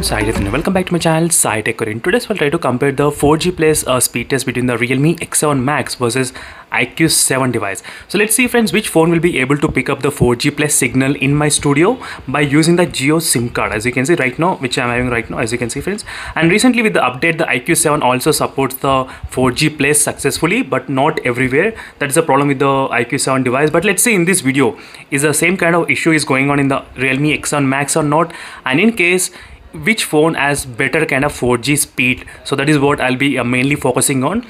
Sai Rithun. Welcome back to my channel Sai Tech Korean. Today we'll try to compare the 4G plus speed test between the Realme X7 Max versus iQOO 7 device. So let's see friends which phone will be able to pick up the 4G plus signal in my studio by using the Jio SIM card, as you can see right now, which I'm having right now, as you can see friends. And recently with the update, the iQOO 7 also supports the 4G plus successfully, but not everywhere. That is the problem with the iQOO 7 device. But let's see in this video, is the same kind of issue is going on in the Realme X7 Max or not, and in case which phone has better kind of 4G speed. So that is what I'll be mainly focusing on.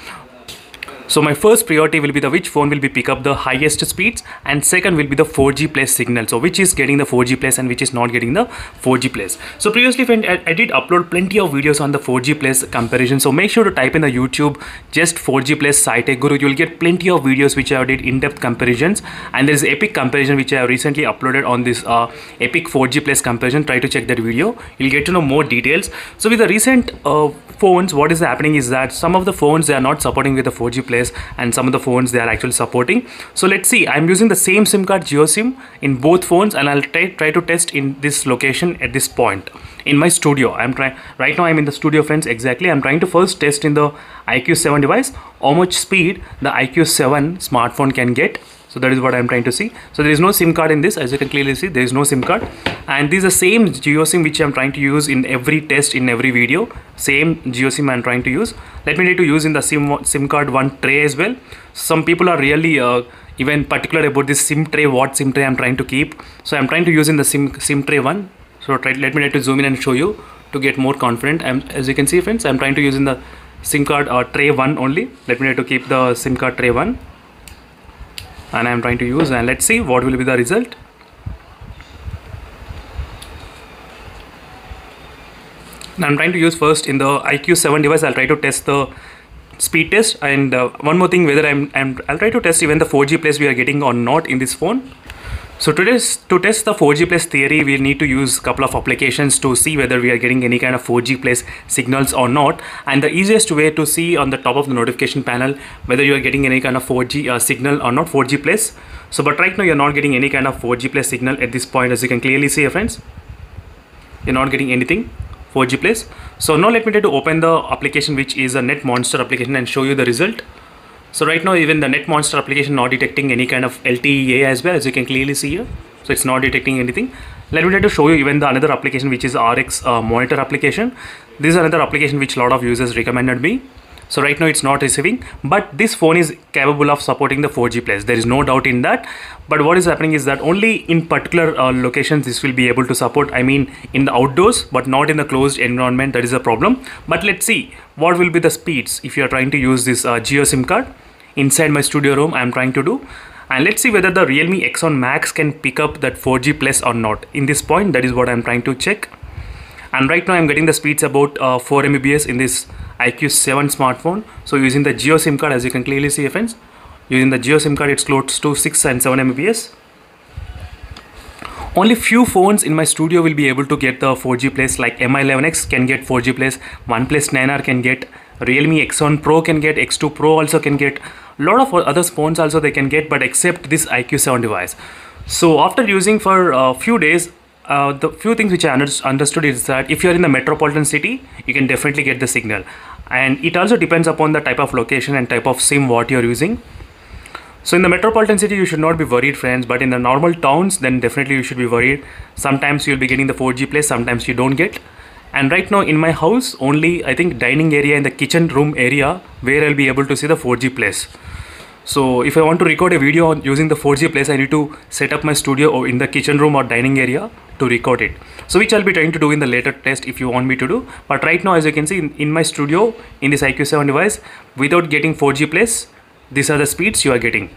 So my first priority will be the which phone will be pick up the highest speeds, and second will be the 4G plus signal. So which is getting the 4G plus and which is not getting the 4G plus. So previously friend, I did upload plenty of videos on the 4G plus comparison. So make sure to type in the YouTube just 4G plus Sai Tech Guru. You will get plenty of videos which I did in-depth comparisons, and there is epic comparison which I have recently uploaded on this epic 4G plus comparison. Try to check that video. You'll get to know more details. So with the recent phones, what is happening is that some of the phones they are not supporting with the 4G plus, and some of the phones they are actually supporting. So let's see, I'm using the same SIM card Jio SIM in both phones, and I'll try to test in this location at this point in my studio. I'm trying right now, I'm in the studio friends. Exactly, I'm trying to first test in the iQOO 7 device how much speed the iQOO 7 smartphone can get. So that is what I'm trying to see. So there is no SIM card in this, as you can clearly see, there is no SIM card, and this is the same Jio SIM which I'm trying to use in every test, in every video. Same Jio SIM I'm trying to use. Let me try to use in the SIM card one tray as well. Some people are really even particular about this SIM tray, what SIM tray I'm trying to keep. So I'm trying to use in the SIM tray one. So let me try to zoom in and show you to get more confident. As you can see friends, I'm trying to use in the SIM card tray one only. Let me try to keep the SIM card tray one, and I'm trying to use, and let's see what will be the result. Now I'm trying to use first in the iQOO 7 device. I'll try to test the speed test, and one more thing, whether I'll try to test even the 4G plus we are getting or not in this phone. So to test the 4G plus theory, we need to use a couple of applications to see whether we are getting any kind of 4G plus signals or not. And the easiest way to see on the top of the notification panel whether you are getting any kind of 4G signal or not, 4G plus. So but right now you're not getting any kind of 4G plus signal at this point, as you can clearly see friends. You're not getting anything 4G plus. So now let me try to open the application which is a NetMonster application and show you the result. So right now even the NetMonster application not detecting any kind of LTE as well, as you can clearly see here. So it's not detecting anything. Let me try to show you even the another application which is RX monitor application. This is another application which a lot of users recommended me. So right now it's not receiving, but this phone is capable of supporting the 4G plus. There is no doubt in that. But what is happening is that only in particular locations this will be able to support. I mean in the outdoors, but not in the closed environment. That is a problem. But let's see what will be the speeds if you are trying to use this Jio SIM card inside my studio room. I'm trying to do, and let's see whether the Realme X7 Max can pick up that 4G plus or not. In this point, that is what I'm trying to check. And right now I'm getting the speeds about 4 Mbps in this iQOO 7 smartphone. So using the Jio SIM card, as you can clearly see friends, using the Jio SIM card, it's close to 6 and 7 Mbps. Only few phones in my studio will be able to get the 4G plus, like Mi11X can get 4G plus, OnePlus 9R can get, Realme X1 Pro can get, X2 Pro also can get, a lot of other phones also they can get, but except this iQOO 7 device. So after using for a few days, the few things which I understood is that if you are in the metropolitan city, you can definitely get the signal, and it also depends upon the type of location and type of SIM what you are using. So in the metropolitan city you should not be worried friends, but in the normal towns then definitely you should be worried. Sometimes you'll be getting the 4G plus, sometimes you don't get. And right now in my house only I think dining area and the kitchen room area where I'll be able to see the 4G plus. So if I want to record a video using the 4G plus, I need to set up my studio or in the kitchen room or dining area to record it. So which I'll be trying to do in the later test if you want me to do. But right now, as you can see in my studio, in this iQOO 7 device, without getting 4G plus, these are the speeds you are getting.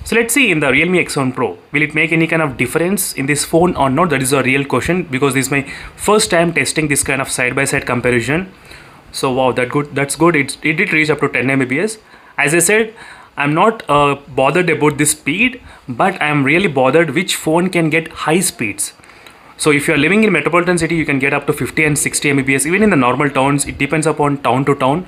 So let's see in the Realme X1 Pro, will it make any kind of difference in this phone or not? That is a real question, because this is my first time testing this kind of side-by-side comparison. So wow, that's good. It did reach up to 10 Mbps. As I said, I'm not bothered about this speed, but I'm really bothered which phone can get high speeds. So if you're living in metropolitan city, you can get up to 50 and 60 Mbps. Even in the normal towns, it depends upon town to town.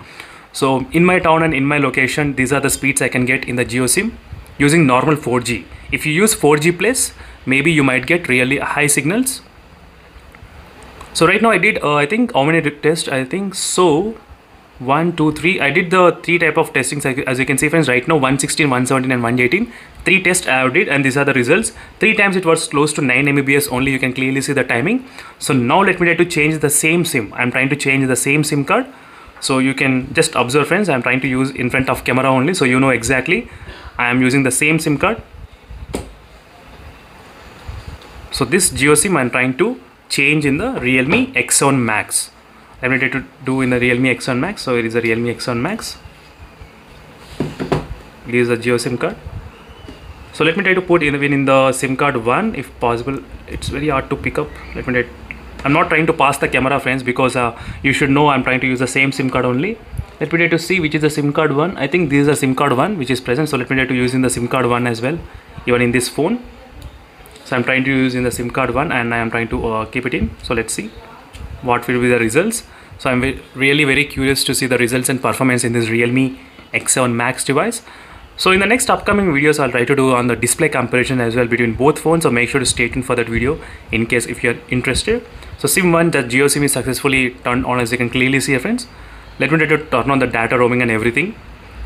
So in my town and in my location, these are the speeds I can get in the Jio SIM using normal 4G. If you use 4G plus, maybe you might get really high signals. So right now I did I think how many tests? I think so 1 2 3. I did the three type of testings, as you can see friends. Right now 116, 117 and 118, three tests I have did, and these are the results. Three times it was close to 9 Mbps only. You can clearly see the timing. So now let me try to change the same SIM. I'm trying to change the same SIM card. So you can just observe friends, I'm trying to use in front of camera only, so you know exactly I am using the same SIM card. So this Jio SIM I'm trying to change in the Realme X7 Max. Let me try to do in the Realme X7 Max. So it is a Realme X7 Max. It is a Jio SIM card. So let me try to put in the SIM card 1 if possible. It's very hard to pick up. Let me try. I'm not trying to pass the camera friends, because you should know I'm trying to use the same SIM card only. Let me try to see which is the SIM card 1. I think this is a SIM card 1 which is present. So let me try to use in the SIM card 1 as well, even in this phone. So I'm trying to use in the SIM card 1 and I am trying to keep it in. So let's see what will be the results. So I'm really very curious to see the results and performance in this Realme X7 Max device. So in the next upcoming videos I'll try to do on the display comparison as well between both phones, so make sure to stay tuned for that video in case if you're interested. So SIM 1, the Jio SIM is successfully turned on, as you can clearly see friends. Let me try to turn on the data roaming and everything.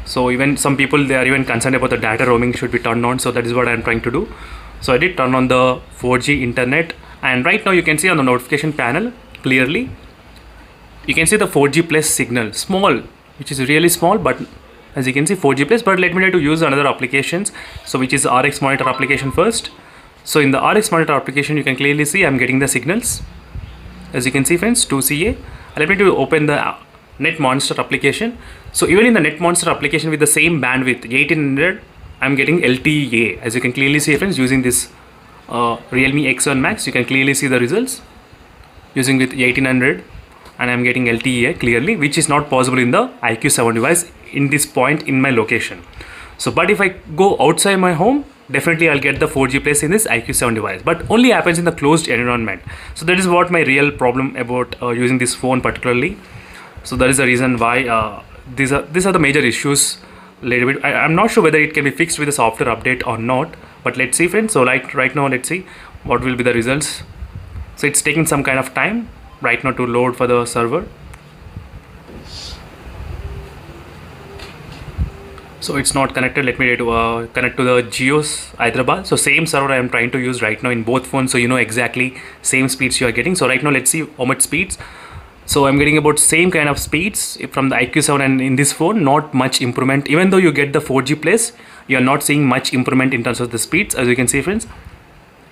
So even some people, they are even concerned about the data roaming should be turned on, so that is what I'm trying to do. So I did turn on the 4G internet, and right now you can see on the notification panel clearly you can see the 4G plus signal, small, which is really small, but as you can see 4G plus. But let me try to use another applications, so which is RX Monitor application first. So in the RX Monitor application you can clearly see I'm getting the signals, as you can see friends, 2CA. Let me to open the Net Monster application. So even in the Net Monster application with the same bandwidth 1800, I'm getting LTE, as you can clearly see friends, using this Realme X7 Max. You can clearly see the results using with 1800, and I'm getting LTE clearly, which is not possible in the IQ7 device in this point in my location. So but if I go outside my home, definitely I'll get the 4G plus in this IQ7 device, but only happens in the closed environment. So that is what my real problem about using this phone particularly. So that is the reason why these are the major issues. Little bit, I'm not sure whether it can be fixed with a software update or not, but let's see friends. So like right now let's see what will be the results. So it's taking some kind of time right now to load for the server. So it's not connected. Let me try to connect to the Jio's Hyderabad. So same server I am trying to use right now in both phones, so you know exactly same speeds you are getting. So right now let's see how much speeds. So I'm getting about same kind of speeds from the IQ7, and in this phone not much improvement. Even though you get the 4G plus, you are not seeing much improvement in terms of the speeds, as you can see friends.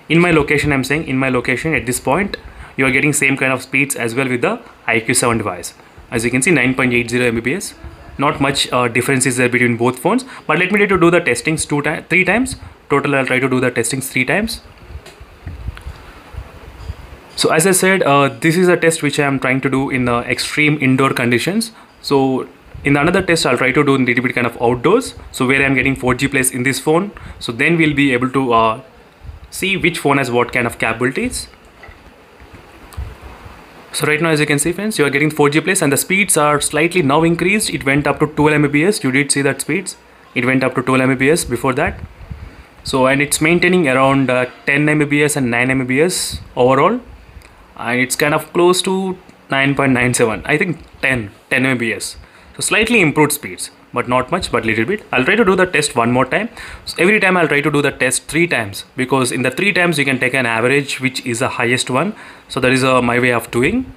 In my location, I'm saying in my location at this point, you are getting same kind of speeds as well with the IQ7 device. As you can see 9.80 Mbps. Not much difference is there between both phones. But let me try to do the testings three times. Total I'll try to do the testings 3 times. So as I said, this is a test which I am trying to do in extreme indoor conditions. So in another test I'll try to do a little bit kind of outdoors, so where I'm getting 4G plus in this phone. So then we'll be able to see which phone has what kind of capabilities. So right now as you can see friends, you are getting 4G plus and the speeds are slightly now increased. It went up to 12 Mbps. You did see that speeds. It went up to 12 Mbps before that. So and it's maintaining around 10 Mbps and 9 Mbps overall. And it's kind of close to 9.97, I think 10 Mbps. So slightly improved speeds, but not much, but little bit. I'll try to do the test one more time. So every time I'll try to do the test 3 times, because in the 3 times you can take an average which is the highest one. So that is my way of doing.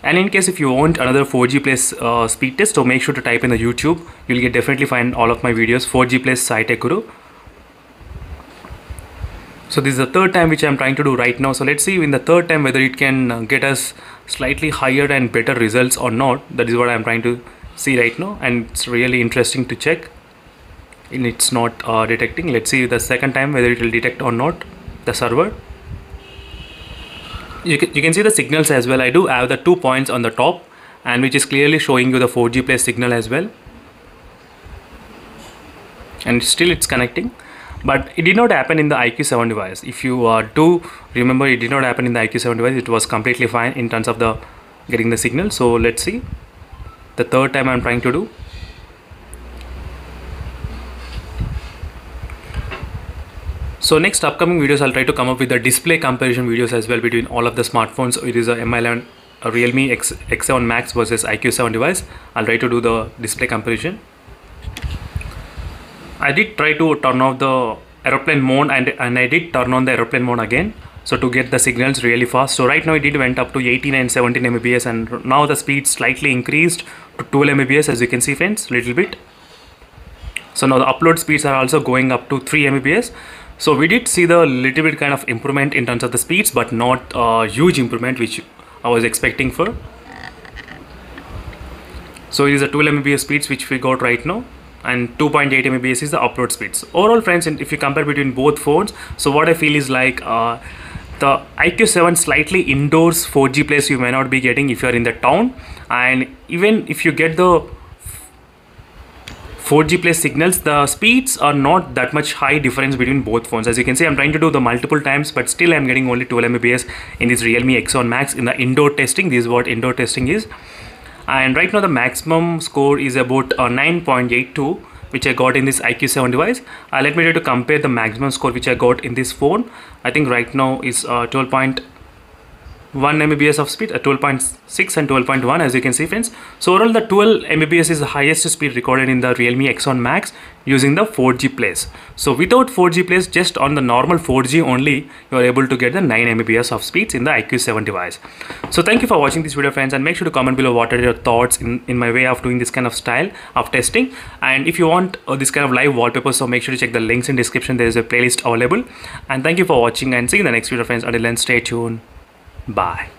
And in case if you want another 4G plus speed test, so make sure to type in the YouTube. You'll get definitely find all of my videos 4G plus SciTech Guru. So this is the third time which I am trying to do right now. So let's see in the third time whether it can get us slightly higher and better results or not. That is what I am trying to see right now, and it's really interesting to check. And it's not detecting. Let's see the second time whether it will detect or not, the server. You can see the signals as well. I do have the 2 points on the top, and which is clearly showing you the 4G plus signal as well. And still it's connecting. But it did not happen in the IQ7 device. If you do remember, it did not happen in the IQ7 device. It was completely fine in terms of the getting the signal. So let's see the third time I'm trying to do. So next upcoming videos, I'll try to come up with the display comparison videos as well between all of the smartphones. It is a Mi11, a Realme X7 Max versus IQ7 device. I'll try to do the display comparison. I did try to turn off the aeroplane mode and I did turn on the aeroplane mode again, so to get the signals really fast. So right now it did went up to 18 and 17 Mbps, and now the speed slightly increased to 12 Mbps, as you can see friends, little bit. So now the upload speeds are also going up to 3 Mbps. So we did see the little bit kind of improvement in terms of the speeds, but not a huge improvement which I was expecting for. So it is a 12 Mbps speeds which we got right now, and 2.8 Mbps is the upload speeds. Overall friends, if you compare between both phones, so what I feel is like the IQ7 slightly indoors 4G place you may not be getting if you are in the town, and even if you get the 4G plus signals, the speeds are not that much high difference between both phones. As you can see, I'm trying to do the multiple times, but still I'm getting only 12 Mbps in this Realme X7 Max in the indoor testing. This is what indoor testing is. And right now the maximum score is about 9.82, which I got in this IQ7 device. Let me try to compare the maximum score which I got in this phone. I think right now is 12.1 Mbps of speed, 12.6 and 12.1, as you can see friends. So overall the 12 Mbps is the highest speed recorded in the Realme X1 Max using the 4G place. So without 4G place, just on the normal 4G only, you are able to get the 9 Mbps of speeds in the IQ7 device. So thank you for watching this video friends, and make sure to comment below what are your thoughts in my way of doing this kind of style of testing. And if you want this kind of live wallpaper, so make sure to check the links in description. There is a playlist available. And thank you for watching, and see you in the next video friends. Until then, stay tuned. Bye.